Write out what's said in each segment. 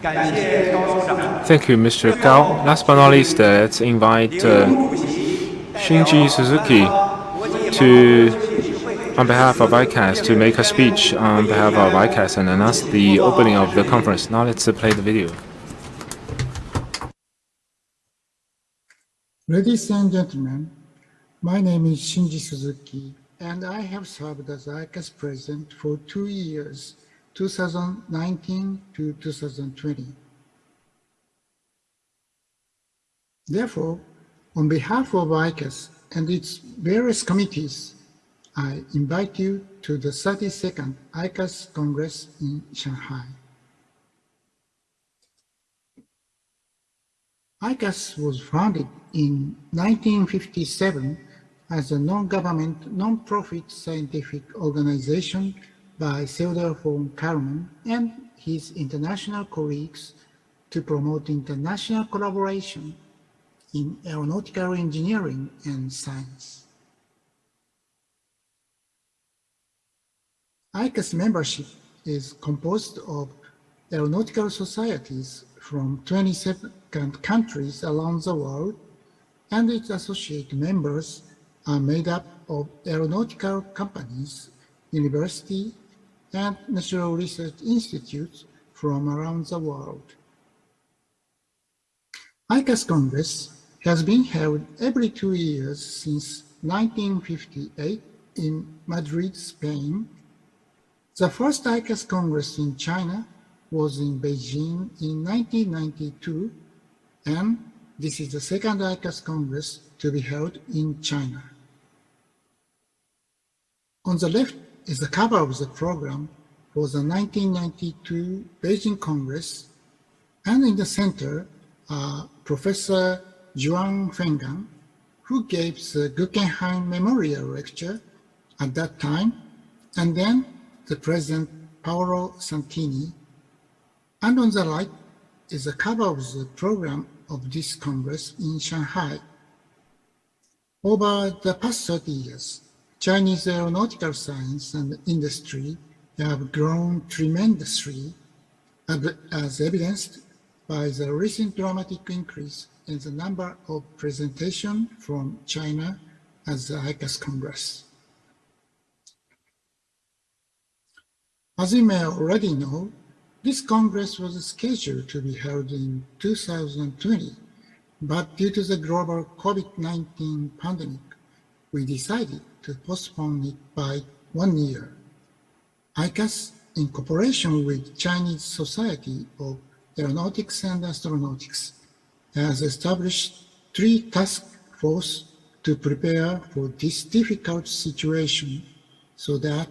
Thank you, Mr. Gao. Last but not least, let's invite Shinji Suzuki on behalf of ICAS, to make a speech on behalf of ICAS and announce the opening of the conference. Now let's play the video. Ladies and gentlemen, my name is Shinji Suzuki, and I have served as ICAS president for 2 years, 2019 to 2020. Therefore, on behalf of ICAS and its various committees, I invite you to the 32nd ICAS Congress in Shanghai. ICAS was founded in 1957 as a non-government, non-profit scientific organization by Theodor von Karman and his international colleagues to promote international collaboration in aeronautical engineering and science. ICAS membership is composed of aeronautical societies from 27 countries around the world, and its associate members are made up of aeronautical companies, universities, and national research institutes from around the world. ICAS Congress has been held every 2 years since 1958 in Madrid, Spain. The first ICAS Congress in China was in Beijing in 1992, and this is the second ICAS Congress to be held in China. On the left is the cover of the program for the 1992 Beijing Congress, and in the center are Professor Zhuang Fenggang, who gave the Guggenheim Memorial Lecture at that time, and then the President Paolo Santini. And on the right is the cover of the program of this Congress in Shanghai. Over the past 30 years, Chinese aeronautical science and industry have grown tremendously, as evidenced by the recent dramatic increase in the number of presentations from China at the ICAS Congress. As you may already know, this Congress was scheduled to be held in 2020, but due to the global COVID-19 pandemic, we decided to postpone it by 1 year. ICAS, in cooperation with Chinese Society of Aeronautics and Astronautics, has established 3 task forces to prepare for this difficult situation so that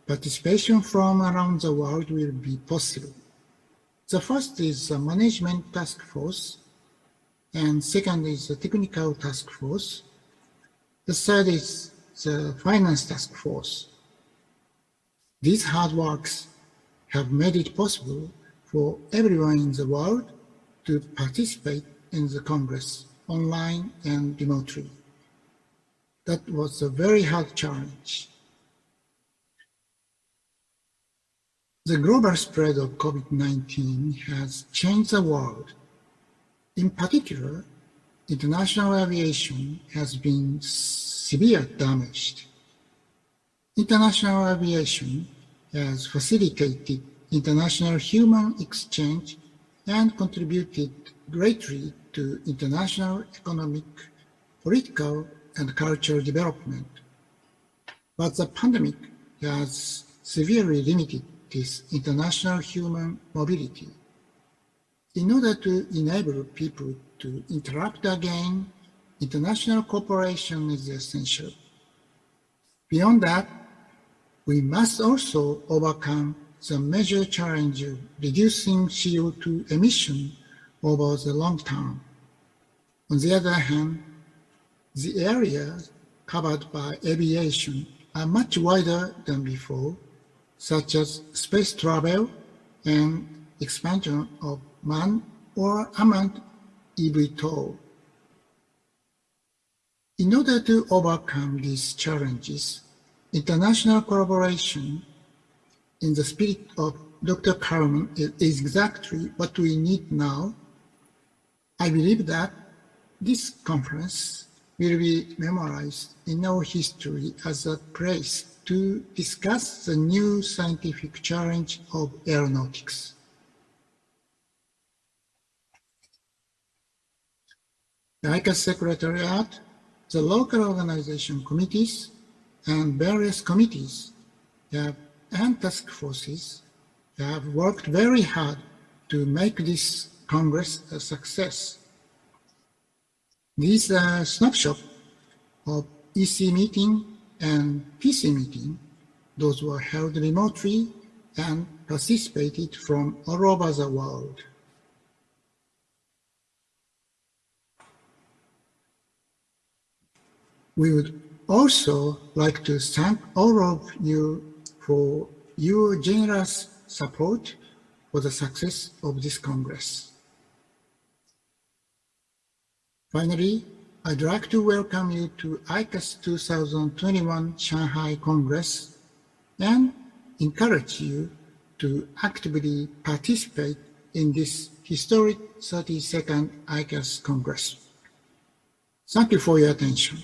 participation from around the world will be possible. The first is the Management Task Force, and second is the Technical Task Force. The third is the Finance Task Force. These hard works have made it possible for everyone in the world to participate in the Congress, online and remotely. That was a very hard challenge. The global spread of COVID-19 has changed the world. In particular, international aviation has been severely damaged. International aviation has facilitated international human exchange and contributed greatly to international economic, political, and cultural development. But the pandemic has severely limited this international human mobility. In order to enable people to interact again, international cooperation is essential. Beyond that, we must also overcome the major challenge of reducing CO2 emission over the long term. On the other hand, the areas covered by aviation are much wider than before, such as space travel and expansion of manned or unmanned eVTOL. In order to overcome these challenges, international collaboration in the spirit of Dr. Carmen is exactly what we need now. I believe that this conference will be memorized in our history as a place to discuss the new scientific challenge of aeronautics. The ICAS Secretariat, the local organization committees, and various committees and task forces have worked very hard to make this Congress a success. These are snapshots of EC meeting and PC meeting. Those were held remotely and participated from all over the world. We would also like to thank all of you for your generous support for the success of this Congress. Finally, I'd like to welcome you to ICAS 2021 Shanghai Congress and encourage you to actively participate in this historic 32nd ICAS Congress. Thank you for your attention.